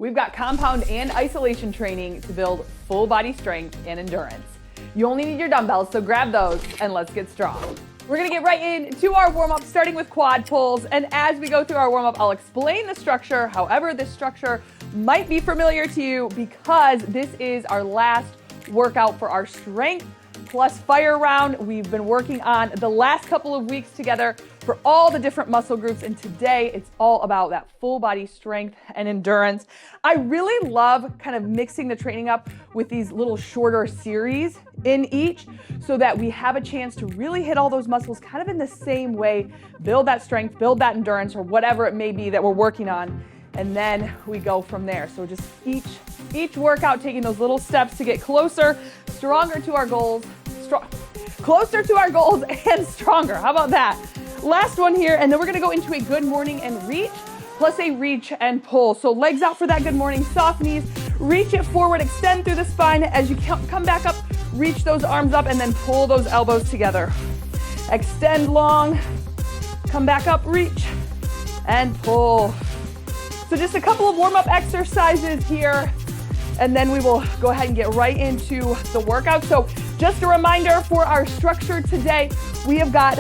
We've got compound and isolation training to build full body strength and endurance. You only need your dumbbells, so grab those and let's get strong. We're gonna get right into our warm-up, starting with quad pulls. And as we go through our warm-up, I'll explain the structure. However, this structure might be familiar to you because this is our last workout for our strength plus fire round. We've been working on the last couple of weeks together for all the different muscle groups, and today it's all about that full body strength and endurance. I really love kind of mixing the training up with these little shorter series in each so that we have a chance to really hit all those muscles kind of in the same way, build that strength, build that endurance, or whatever it may be that we're working on, and then we go from there. So just each workout taking those little steps to get closer, stronger to our goals, closer to our goals and stronger. How about that? Last one here, and then we're gonna go into a good morning and reach, plus a reach and pull. So legs out for that good morning, soft knees, reach it forward, extend through the spine. As you come back up, reach those arms up and then pull those elbows together. Extend long, come back up, reach, and pull. So just a couple of warm-up exercises here, and then we will go ahead and get right into the workout. So just a reminder for our structure today, we have got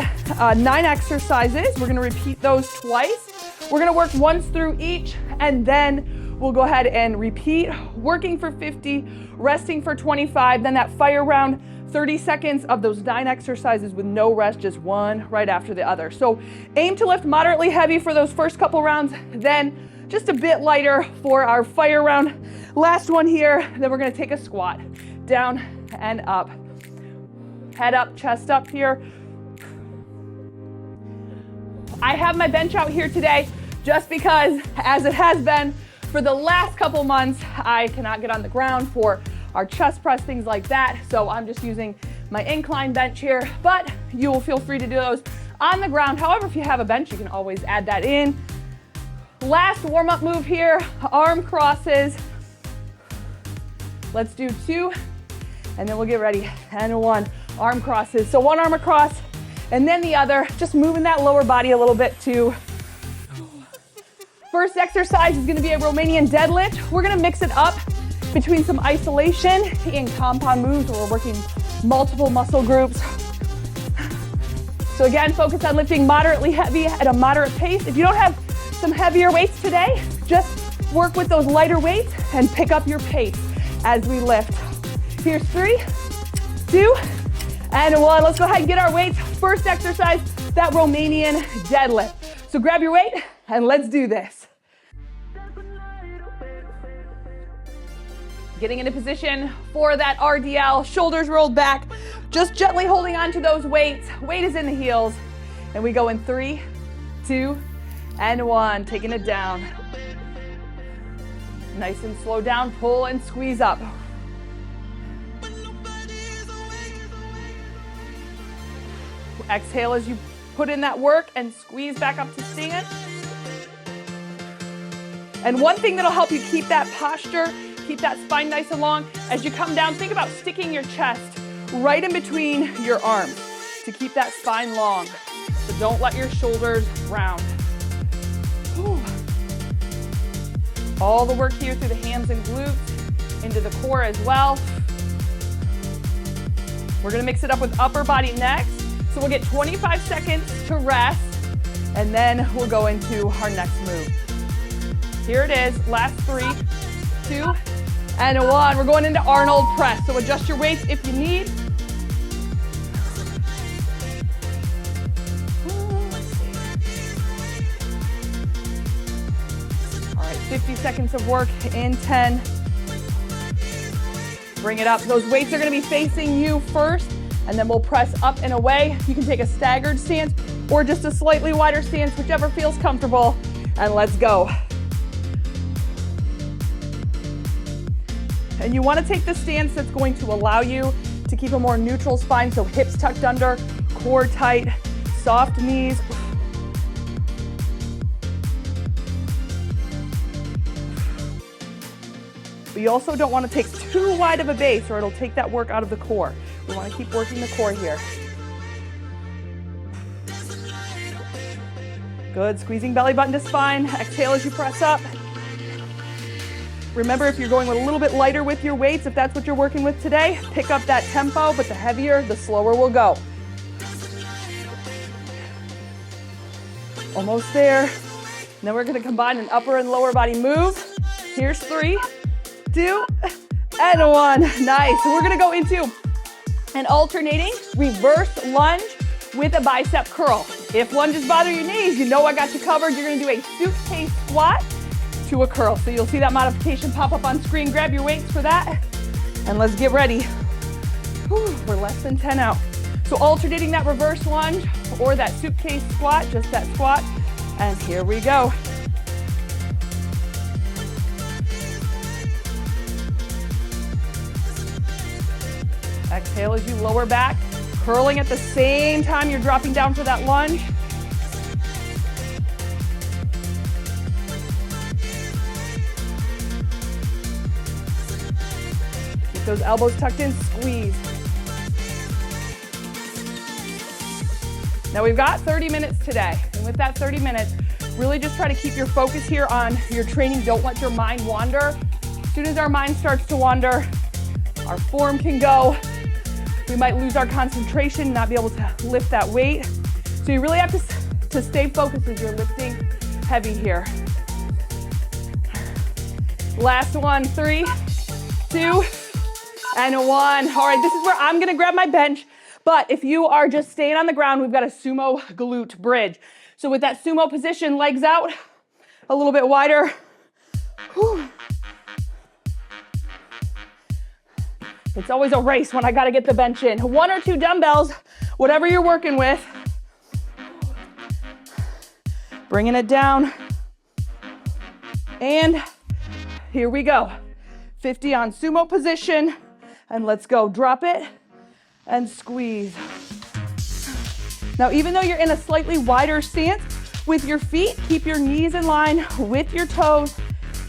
9 exercises. We're gonna repeat those twice. We're gonna work once through each, and then we'll go ahead and repeat, working for 50, resting for 25, then that fire round, 30 seconds of those 9 exercises with no rest, just one right after the other. So aim to lift moderately heavy for those first couple rounds, then just a bit lighter for our fire round. Last one here, then we're gonna take a squat, down and up. Head up, chest up here. I have my bench out here today just because, as it has been for the last couple months, I cannot get on the ground for our chest press, things like that. So I'm just using my incline bench here, but you will feel free to do those on the ground. However, if you have a bench, you can always add that in. Last warm-up move here, arm crosses. Let's do 2, and then we'll get ready. And 1, arm crosses. So one arm across, and then the other, just moving that lower body a little bit too. First exercise is gonna be a Romanian deadlift. We're gonna mix it up between some isolation and compound moves where we're working multiple muscle groups. So again, focus on lifting moderately heavy at a moderate pace. If you don't have some heavier weights today, just work with those lighter weights and pick up your pace as we lift. Here's 3, 2, and 1. Let's go ahead and get our weights. First exercise, that Romanian deadlift. So grab your weight and let's do this. Getting into position for that RDL, shoulders rolled back, just gently holding on to those weights. Weight is in the heels, and we go in 3, 2, and 1, taking it down. Nice and slow down, pull and squeeze up. Exhale as you put in that work and squeeze back up to stand. And one thing that'll help you keep that posture, keep that spine nice and long, as you come down, think about sticking your chest right in between your arms to keep that spine long. So don't let your shoulders round. Whew. All the work here through the hams and glutes, into the core as well. We're gonna mix it up with upper body next. So we'll get 25 seconds to rest, and then we'll go into our next move. Here it is, last 3, 2, and 1. We're going into Arnold press. So adjust your weights if you need. All right, 50 seconds of work in 10. Bring it up. Those weights are gonna be facing you first, and then we'll press up and away. You can take a staggered stance or just a slightly wider stance, whichever feels comfortable, and let's go. And you wanna take the stance that's going to allow you to keep a more neutral spine, so hips tucked under, core tight, soft knees. But you also don't wanna take too wide of a base or it'll take that work out of the core. We want to keep working the core here. Good, squeezing belly button to spine. Exhale as you press up. Remember, if you're going a little bit lighter with your weights, if that's what you're working with today, pick up that tempo, but the heavier, the slower we'll go. Almost there. Now we're gonna combine an upper and lower body move. Here's 3, 2, and 1. Nice. So we're gonna go into an alternating reverse lunge with a bicep curl. If lunges bother your knees, you know I got you covered. You're gonna do a suitcase squat to a curl. So you'll see that modification pop up on screen. Grab your weights for that, and let's get ready. Whew, we're less than 10 out. So alternating that reverse lunge or that suitcase squat, just that squat, and here we go. Exhale as you lower back, curling at the same time you're dropping down for that lunge. Keep those elbows tucked in, squeeze. Now we've got 30 minutes today, and with that 30 minutes, really just try to keep your focus here on your training. Don't let your mind wander. As soon as our mind starts to wander, our form can go. We might lose our concentration, not be able to lift that weight. So you really have to stay focused as you're lifting heavy here. Last one, 3, 2, and 1. All right, this is where I'm gonna grab my bench. But if you are just staying on the ground, we've got a sumo glute bridge. So with that sumo position, legs out, a little bit wider. Whew. It's always a race when I gotta get the bench in. 1 or 2 dumbbells, whatever you're working with. Bringing it down. And here we go. 50 on sumo position. And let's go. Drop it and squeeze. Now, even though you're in a slightly wider stance with your feet, keep your knees in line with your toes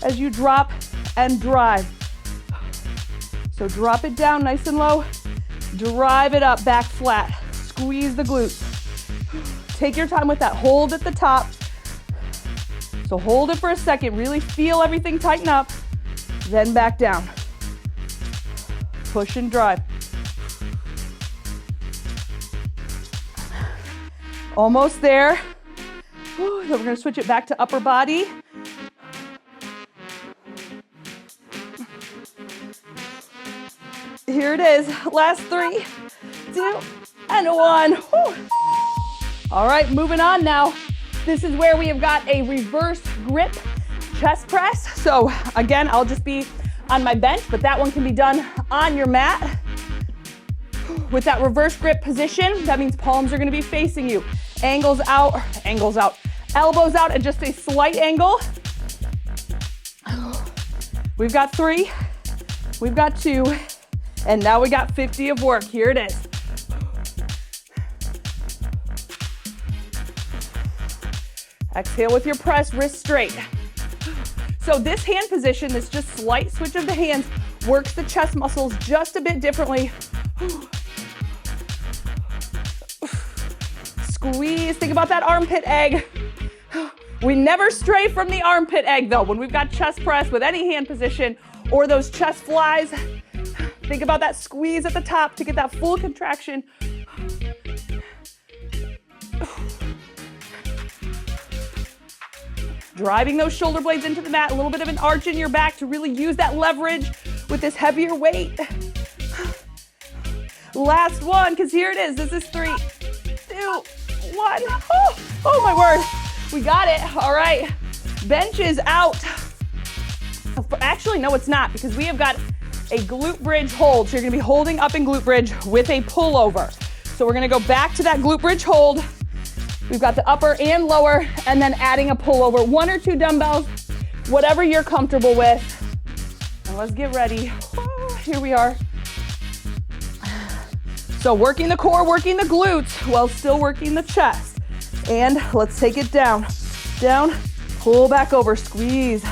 as you drop and drive. So drop it down nice and low, drive it up, back flat, squeeze the glutes. Take your time with that, hold at the top. So hold it for a second, really feel everything tighten up, then back down. Push and drive. Almost there. So we're gonna switch it back to upper body. Here it is, last 3, 2, and 1. Whew. All right, moving on now. This is where we have got a reverse grip chest press. So again, I'll just be on my bench, but that one can be done on your mat. With that reverse grip position, that means palms are gonna be facing you. Elbows out, and just a slight angle. We've got 3, we've got 2, and now we got 50 of work. Here it is. Exhale with your press, wrist straight. So this hand position, this just slight switch of the hands, works the chest muscles just a bit differently. Squeeze, think about that armpit egg. We never stray from the armpit egg though. When we've got chest press with any hand position or those chest flies, think about that squeeze at the top to get that full contraction. Driving those shoulder blades into the mat, a little bit of an arch in your back to really use that leverage with this heavier weight. Last one, because here it is. This is 3, 2, 1. Oh my word. We got it. All right. Bench is out. Actually, no, it's not, because we have got a glute bridge hold. So you're going to be holding up in glute bridge with a pullover. So we're going to go back to that glute bridge hold. We've got the upper and lower, and then adding a pullover. 1 or 2 dumbbells, whatever you're comfortable with. And let's get ready. Here we are. So working the core, working the glutes, while still working the chest. And let's take it down. Down, pull back over, squeeze.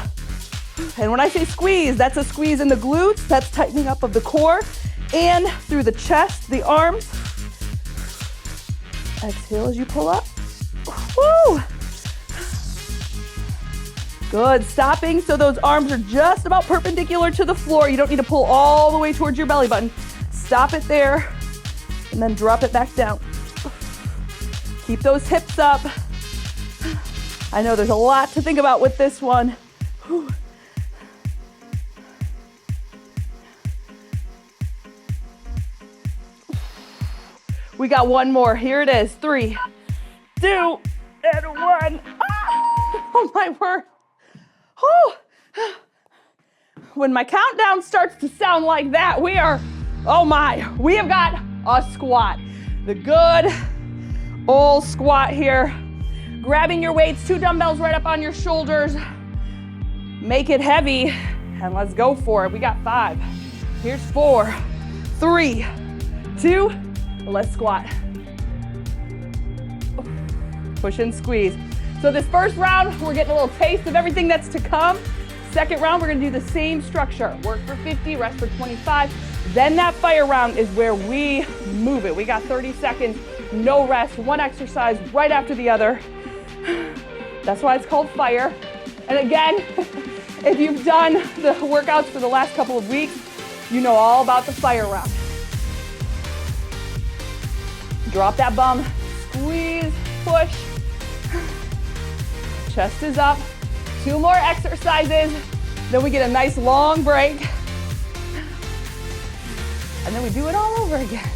And when I say squeeze, that's a squeeze in the glutes, that's tightening up of the core, and through the chest, the arms. Exhale as you pull up. Woo! Good, stopping so those arms are just about perpendicular to the floor. You don't need to pull all the way towards your belly button. Stop it there, and then drop it back down. Keep those hips up. I know there's a lot to think about with this one. We got one more. Here it is. 3, 2, and 1. Oh my word. When my countdown starts to sound like that, we have got a squat. The good old squat here. Grabbing your weights, 2 dumbbells right up on your shoulders. Make it heavy, and let's go for it. We got 5. Here's 4, 3, 2, let's squat. Push and squeeze. So this first round, we're getting a little taste of everything that's to come. Second round, we're gonna do the same structure. Work for 50, rest for 25. Then that fire round is where we move it. We got 30 seconds, no rest, one exercise right after the other. That's why it's called fire. And again, if you've done the workouts for the last couple of weeks, you know all about the fire round. Drop that bum, squeeze, push. Chest is up. 2 more exercises. Then we get a nice long break. And then we do it all over again.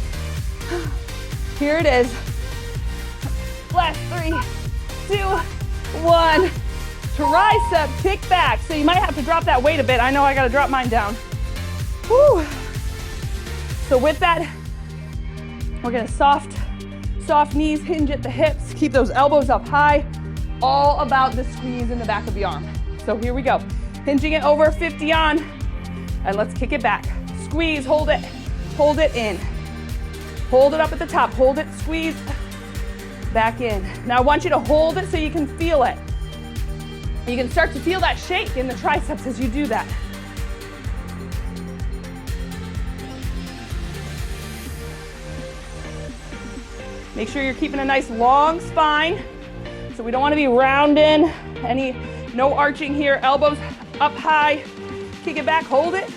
Here it is. Last 3, 2, 1. Tricep kick back. So you might have to drop that weight a bit. I know I got to drop mine down. Whew. So with that, we're going to soft knees, hinge at the hips. Keep those elbows up high. All about the squeeze in the back of the arm. So here we go. Hinging it over, 50 on. And let's kick it back. Squeeze, hold it in. Hold it up at the top, hold it, squeeze, back in. Now I want you to hold it so you can feel it. You can start to feel that shake in the triceps as you do that. Make sure you're keeping a nice long spine. So we don't want to be rounding, no arching here, elbows up high, kick it back, hold it,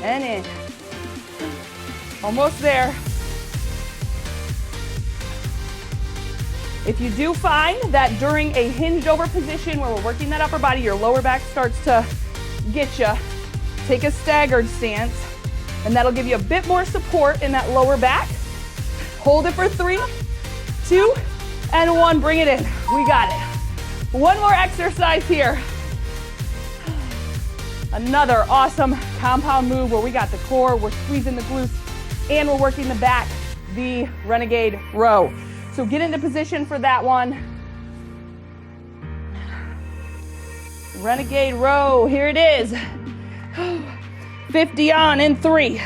and in. Almost there. If you do find that during a hinged over position where we're working that upper body, your lower back starts to get you, take a staggered stance, and that'll give you a bit more support in that lower back. Hold it for 3, 2, and 1, bring it in. We got it. One more exercise here. Another awesome compound move where we got the core, we're squeezing the glutes, and we're working the back, the renegade row. So get into position for that one. Renegade row, here it is. 50 on in 3,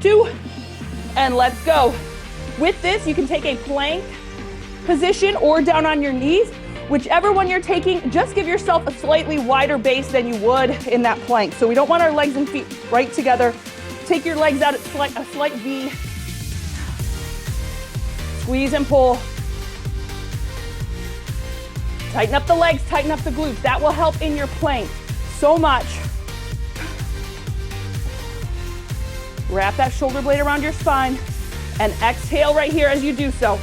2, and let's go. With this, you can take a plank position or down on your knees. Whichever one you're taking, just give yourself a slightly wider base than you would in that plank. So we don't want our legs and feet right together. Take your legs out at a slight V. Squeeze and pull. Tighten up the legs, tighten up the glutes. That will help in your plank so much. Wrap that shoulder blade around your spine and exhale right here as you do so.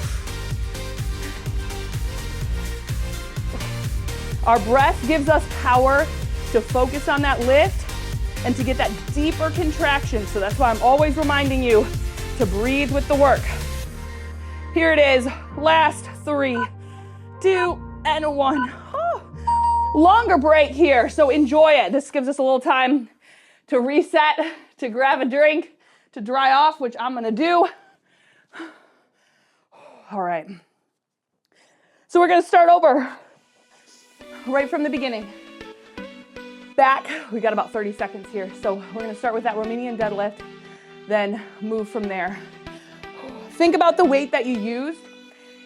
Our breath gives us power to focus on that lift and to get that deeper contraction. So that's why I'm always reminding you to breathe with the work. Here it is, last 3, 2, and 1. Oh. Longer break here, so enjoy it. This gives us a little time to reset, to grab a drink, to dry off, which I'm gonna do. All right. So we're gonna start over right from the beginning. Back, we got about 30 seconds here. So we're gonna start with that Romanian deadlift, then move from there. Think about the weight that you used.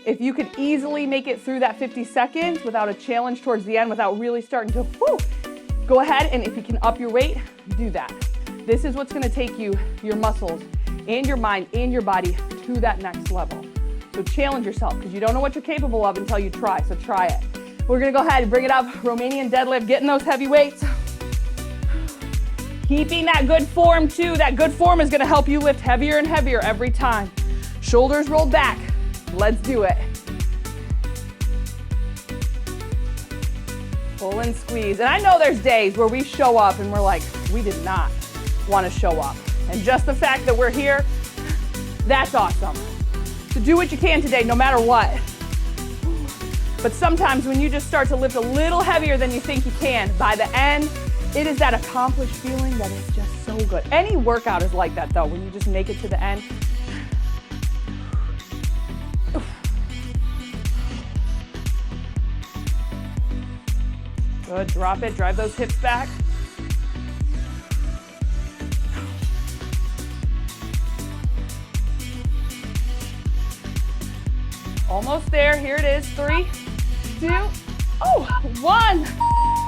If you could easily make it through that 50 seconds without a challenge towards the end, without really starting to, go ahead, and if you can up your weight, do that. This is what's gonna take you, your muscles, and your mind, and your body to that next level. So challenge yourself, because you don't know what you're capable of until you try, so try it. We're gonna go ahead and bring it up. Romanian deadlift, getting those heavy weights. Keeping that good form too. That good form is gonna help you lift heavier and heavier every time. Shoulders rolled back. Let's do it. Pull and squeeze. And I know there's days where we show up and we're like, we did not want to show up. And just the fact that we're here, that's awesome. So do what you can today, no matter what. But sometimes when you just start to lift a little heavier than you think you can, by the end, it is that accomplished feeling that is just so good. Any workout is like that though, when you just make it to the end. Good, drop it, drive those hips back. Almost there, here it is, 3, 2, 1.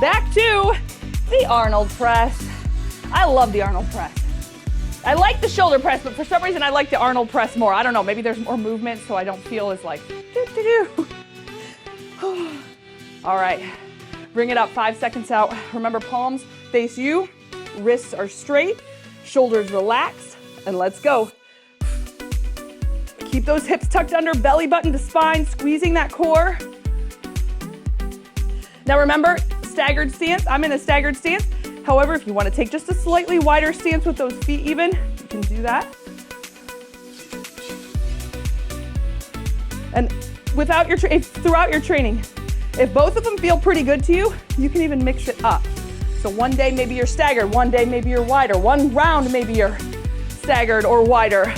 Back to the Arnold press. I love the Arnold press. I like the shoulder press, but for some reason I like the Arnold press more. I don't know, maybe there's more movement so I don't feel as like, All right, bring it up, 5 seconds out. Remember, palms face you, wrists are straight, shoulders relaxed, and let's go. Keep those hips tucked under, belly button to spine, squeezing that core. Now remember, staggered stance. I'm in a staggered stance. However, if you want to take just a slightly wider stance with those feet even, you can do that. And throughout your training, if both of them feel pretty good to you, you can even mix it up. So one day maybe you're staggered, one day maybe you're wider, one round maybe you're staggered or wider,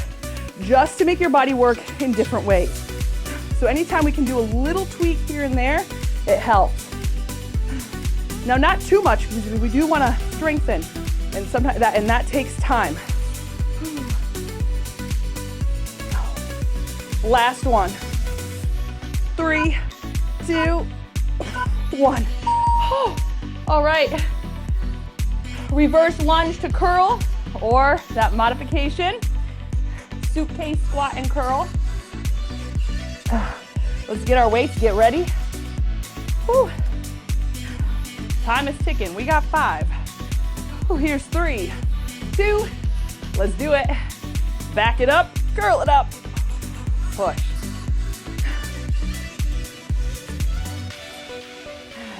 just to make your body work in different ways. So anytime we can do a little tweak here and there, it helps. Now, not too much, because we do want to strengthen, and sometimes that takes time. Last one. 3, 2, 1. All right. Reverse lunge to curl, or that modification. Suitcase squat and curl. Let's get our weights, get ready. Whew. Time is ticking, we got 5. Here's 3, 2, let's do it. Back it up, curl it up, push.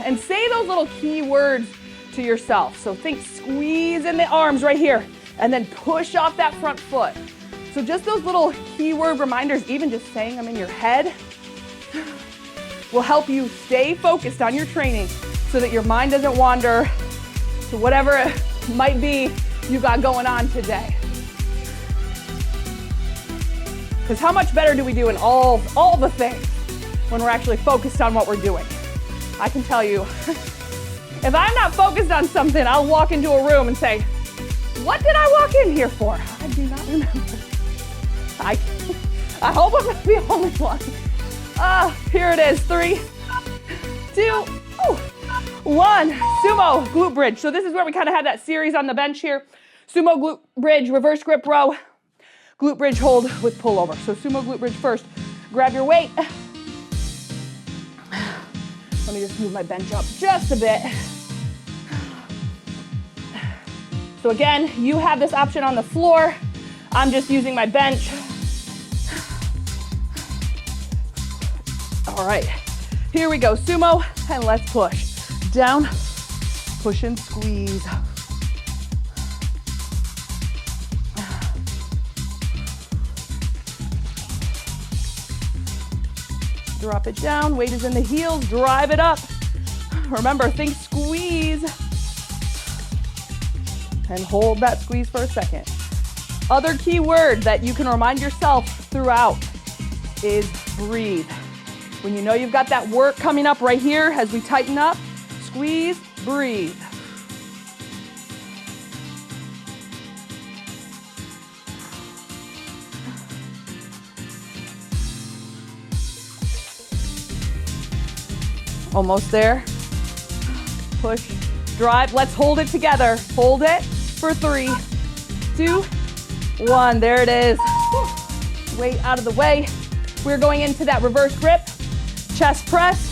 And say those little key words to yourself. So think squeeze in the arms right here, and then push off that front foot. So just those little keyword reminders, even just saying them in your head, will help you stay focused on your training so that your mind doesn't wander to whatever it might be you got going on today. Because how much better do we do in all the things when we're actually focused on what we're doing? I can tell you, if I'm not focused on something, I'll walk into a room and say, what did I walk in here for? I do not remember. I hope I'm not the only one. Here it is, 3, 2, 1. Sumo glute bridge. So this is where we kind of had that series on the bench here. Sumo glute bridge, reverse grip row, glute bridge hold with pullover. So sumo glute bridge first. Grab your weight. Let me just move my bench up just a bit. So again, you have this option on the floor. I'm just using my bench. All right, here we go, sumo, and let's push. Down, push and squeeze. Drop it down, weight is in the heels, drive it up. Remember, think squeeze. And hold that squeeze for a second. Other key word that you can remind yourself throughout is breathe. When you know you've got that work coming up right here as we tighten up, squeeze, breathe. Almost there. Push, drive. Let's hold it together. Hold it for 3, 2, 1. There it is. Weight out of the way. We're going into that reverse grip. Chest press.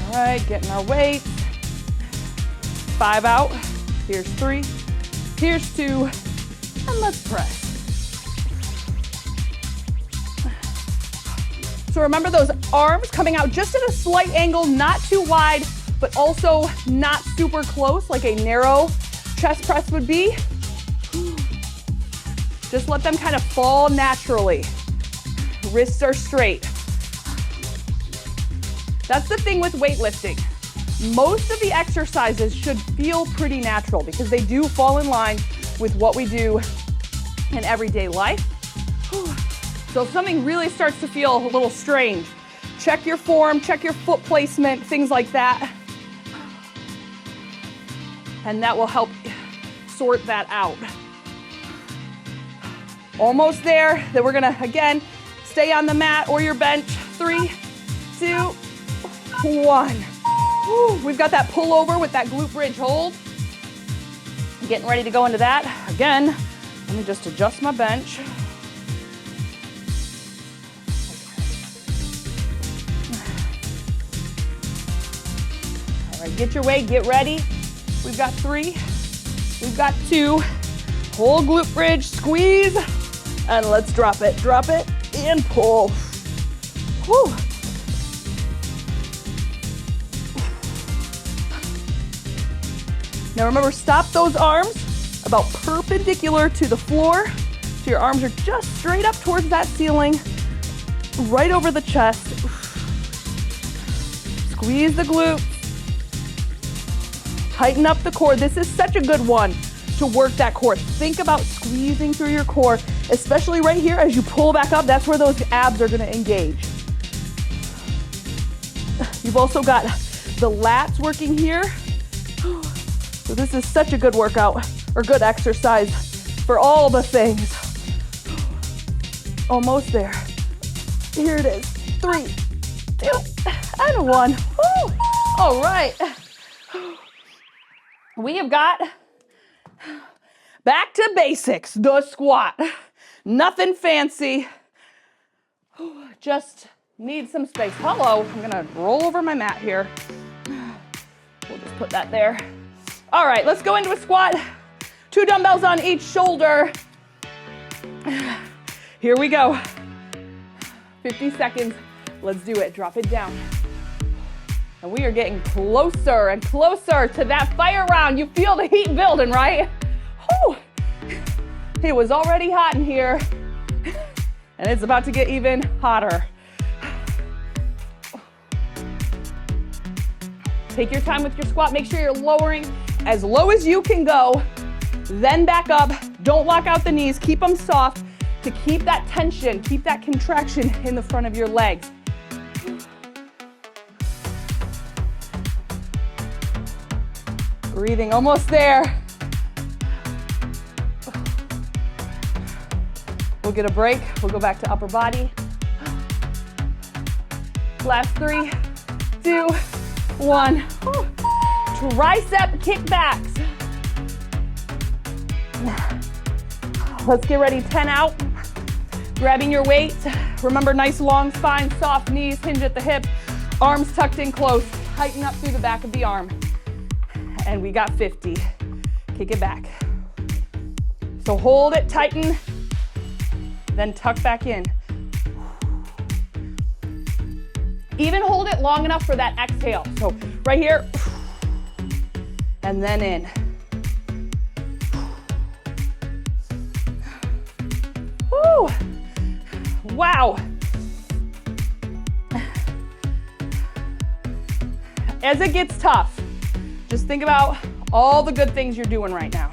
All right, getting our weight. 5 out. Here's 3. Here's 2. And let's press. So remember those arms coming out just at a slight angle, not too wide, but also not super close like a narrow chest press would be. Just let them kind of fall naturally. Wrists are straight. That's the thing with weightlifting. Most of the exercises should feel pretty natural because they do fall in line with what we do in everyday life. So if something really starts to feel a little strange, check your form, check your foot placement, things like that. And that will help sort that out. Almost there. Then we're gonna, again, stay on the mat or your bench. 3, 2, 1. Woo, we've got that pullover with that glute bridge hold. Getting ready to go into that. Again, let me just adjust my bench. All right, get your weight, get ready. We've got 3, we've got 2. Whole glute bridge, squeeze, and let's drop it, and pull. Whew. Now remember, stop those arms about perpendicular to the floor, so your arms are just straight up towards that ceiling, right over the chest. Squeeze the glutes. Tighten up the core. This is such a good one to work that core. Think about squeezing through your core, especially right here as you pull back up. That's where those abs are going to engage. You've also got the lats working here. So this is such a good workout or good exercise for all the things. Almost there. Here it is. 3, 2, and 1. Woo. All right. We have got back to basics, the squat. Nothing fancy. Just need some space. Hello, I'm gonna roll over my mat here. We'll just put that there. All right, let's go into a squat. 2 dumbbells on each shoulder. Here we go. 50 seconds. Let's do it. Drop it down. And we are getting closer and closer to that fire round. You feel the heat building, right? Whew. It was already hot in here, and it's about to get even hotter. Take your time with your squat. Make sure you're lowering as low as you can go, then back up. Don't lock out the knees. Keep them soft to keep that tension, keep that contraction in the front of your legs. Breathing, almost there. We'll get a break. We'll go back to upper body. Last 3, 2, 1. Tricep kickbacks. Let's get ready. 10 out. Grabbing your weight. Remember, nice long spine, soft knees, hinge at the hip, arms tucked in close. Tighten up through the back of the arm. And we got 50. Kick it back. So hold it, tighten, then tuck back in. Even hold it long enough for that exhale. So right here, and then in. Woo! Wow. As it gets tough, just think about all the good things you're doing right now.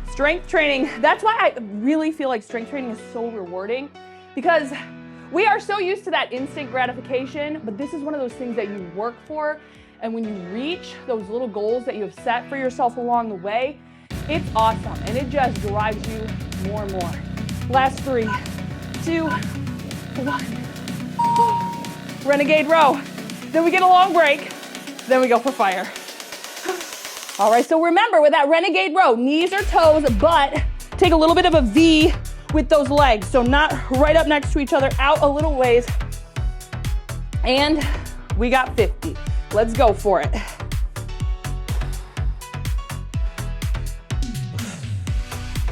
Strength training, that's why I really feel like strength training is so rewarding, because we are so used to that instant gratification, but this is one of those things that you work for, and when you reach those little goals that you have set for yourself along the way, it's awesome, and it just drives you more and more. Last 3, 2, 1. Renegade row. Then we get a long break. Then we go for fire. All right, so remember with that renegade row, knees or toes, but take a little bit of a V with those legs. So not right up next to each other, out a little ways. And we got 50. Let's go for it.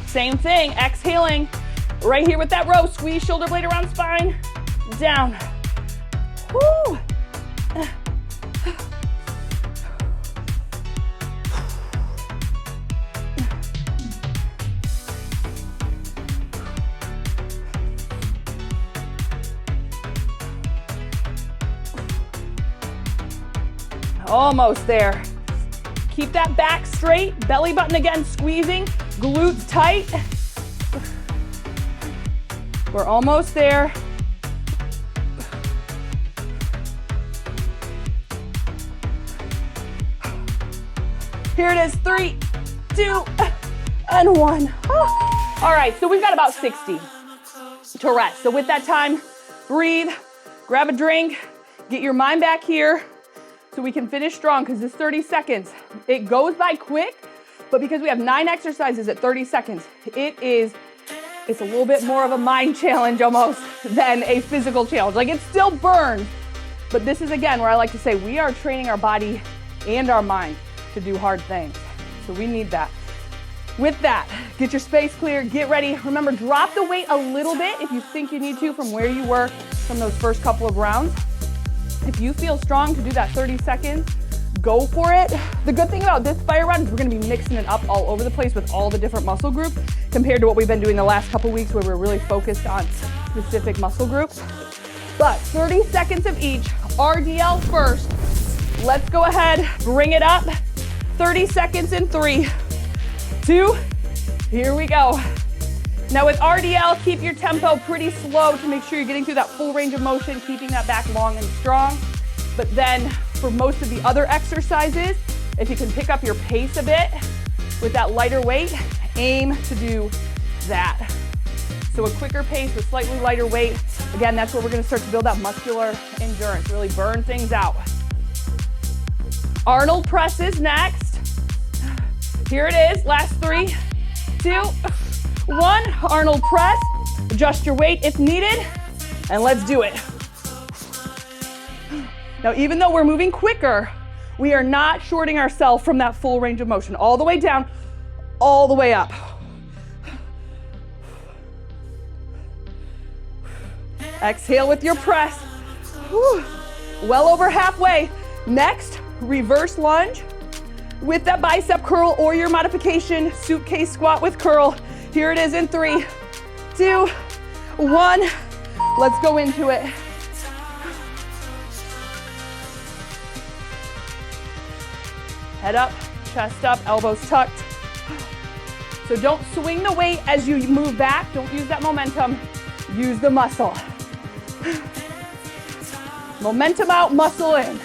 Same thing, exhaling right here with that row. Squeeze shoulder blade around spine, down. Woo. Almost there. Keep that back straight, belly button again squeezing, glutes tight. We're almost there. Here it is, 3, 2, and 1. All right, so we've got about 60 to rest. So with that time, breathe, grab a drink, get your mind back here so we can finish strong, because this 30 seconds, it goes by quick, but because we have 9 exercises at 30 seconds, it's a little bit more of a mind challenge almost than a physical challenge. Like, it still burns, but this is, again, where I like to say we are training our body and our mind to do hard things. So we need that. With that, get your space clear, get ready. Remember, drop the weight a little bit if you think you need to from where you were from those first couple of rounds. If you feel strong to do that 30 seconds, go for it. The good thing about this fire run is we're gonna be mixing it up all over the place with all the different muscle groups compared to what we've been doing the last couple weeks where we're really focused on specific muscle groups. But 30 seconds of each, RDL first. Let's go ahead, bring it up. 30 seconds in 3, 2, here we go. Now with RDL, keep your tempo pretty slow to make sure you're getting through that full range of motion, keeping that back long and strong. But then for most of the other exercises, if you can pick up your pace a bit with that lighter weight, aim to do that. So a quicker pace with slightly lighter weight. Again, that's where we're gonna start to build that muscular endurance, really burn things out. Arnold presses next. Here it is, last 3, 2, 1, Arnold press. Adjust your weight if needed, and let's do it. Now, even though we're moving quicker, we are not shorting ourselves from that full range of motion. All the way down, all the way up. Exhale with your press. Whew. Well over halfway. Next, reverse lunge with that bicep curl or your modification, suitcase squat with curl. Here it is in 3, 2, 1. Let's go into it. Head up, chest up, elbows tucked. So don't swing the weight as you move back. Don't use that momentum. Use the muscle. Momentum out, muscle in.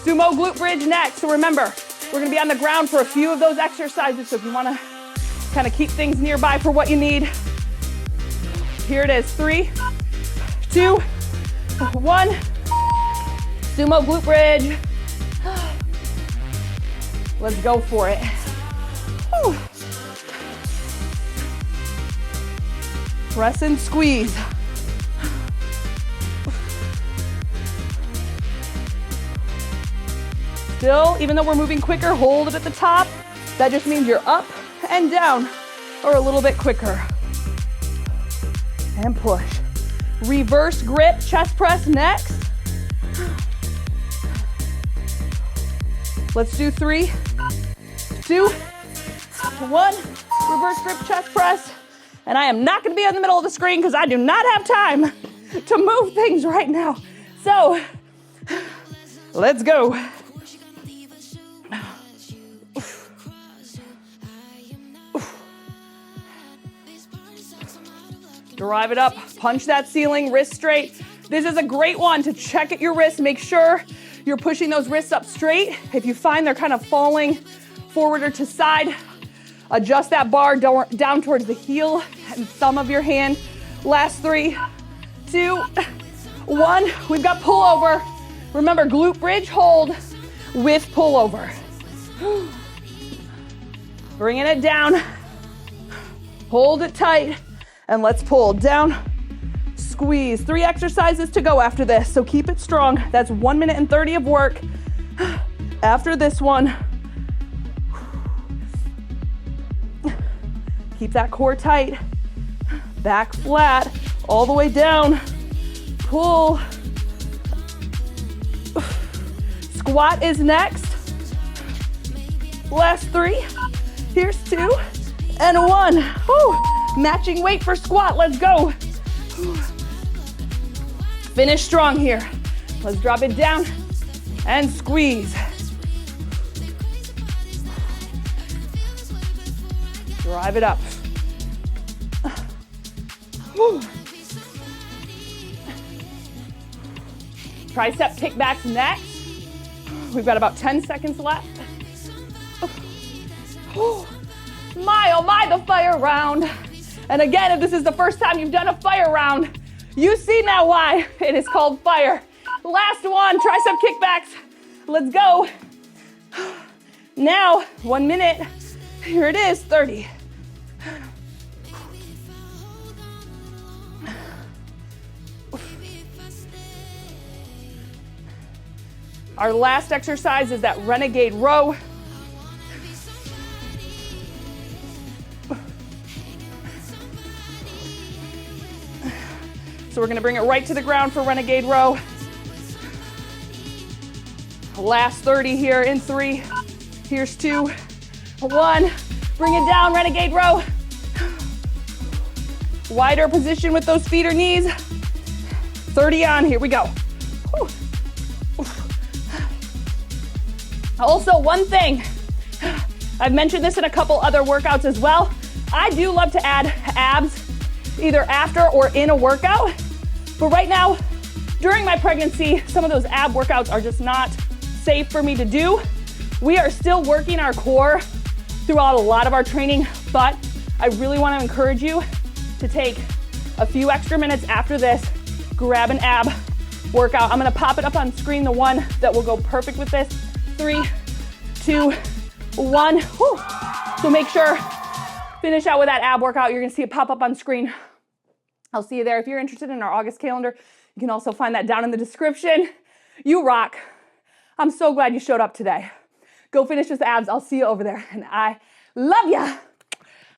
Sumo glute bridge next. So remember, we're gonna be on the ground for a few of those exercises. So if you wanna kind of keep things nearby for what you need. Here it is, 3, 2, 1. Sumo glute bridge. Let's go for it. Whew. Press and squeeze. Still, even though we're moving quicker, hold it at the top. That just means you're up and down or a little bit quicker. And push. Reverse grip, chest press next. Let's do 3, 2, 1. Reverse grip, chest press. And I am not gonna be in the middle of the screen because I do not have time to move things right now. So, let's go. Drive it up, punch that ceiling, wrist straight. This is a great one to check at your wrists. Make sure you're pushing those wrists up straight. If you find they're kind of falling forward or to side, adjust that bar down towards the heel and thumb of your hand. Last 3, 2, 1. We've got pullover. Remember, glute bridge hold with pullover. Bringing it down. Hold it tight, and let's pull down, squeeze. 3 exercises to go after this, so keep it strong. That's 1 minute and 30 of work. After this one, keep that core tight. Back flat, all the way down. Pull. Squat is next. Last 3. Here's 2 and 1. Whew. Matching weight for squat. Let's go. Finish strong here. Let's drop it down and squeeze. Drive it up. Whew. Tricep kickbacks next. We've got about 10 seconds left. My, oh my, the fire round. And again, if this is the first time you've done a fire round, you see now why it is called fire. Last one, tricep kickbacks. Let's go. Now, 1 minute. Here it is, 30. Our last exercise is that renegade row. So we're gonna bring it right to the ground for renegade row. Last 30 here in 3. Here's 2, 1. Bring it down, renegade row. Wider position with those feet or knees. 30 on, here we go. Whew. Also, one thing, I've mentioned this in a couple other workouts as well. I do love to add abs either after or in a workout. But right now, during my pregnancy, some of those ab workouts are just not safe for me to do. We are still working our core throughout a lot of our training, but I really want to encourage you to take a few extra minutes after this, grab an ab workout. I'm going to pop it up on screen, the one that will go perfect with this. 3, 2, 1. Whew. So make sure, finish out with that ab workout. You're gonna see it pop up on screen. I'll see you there. If you're interested in our August calendar, you can also find that down in the description. You rock. I'm so glad you showed up today. Go finish this abs. I'll see you over there. And I love ya.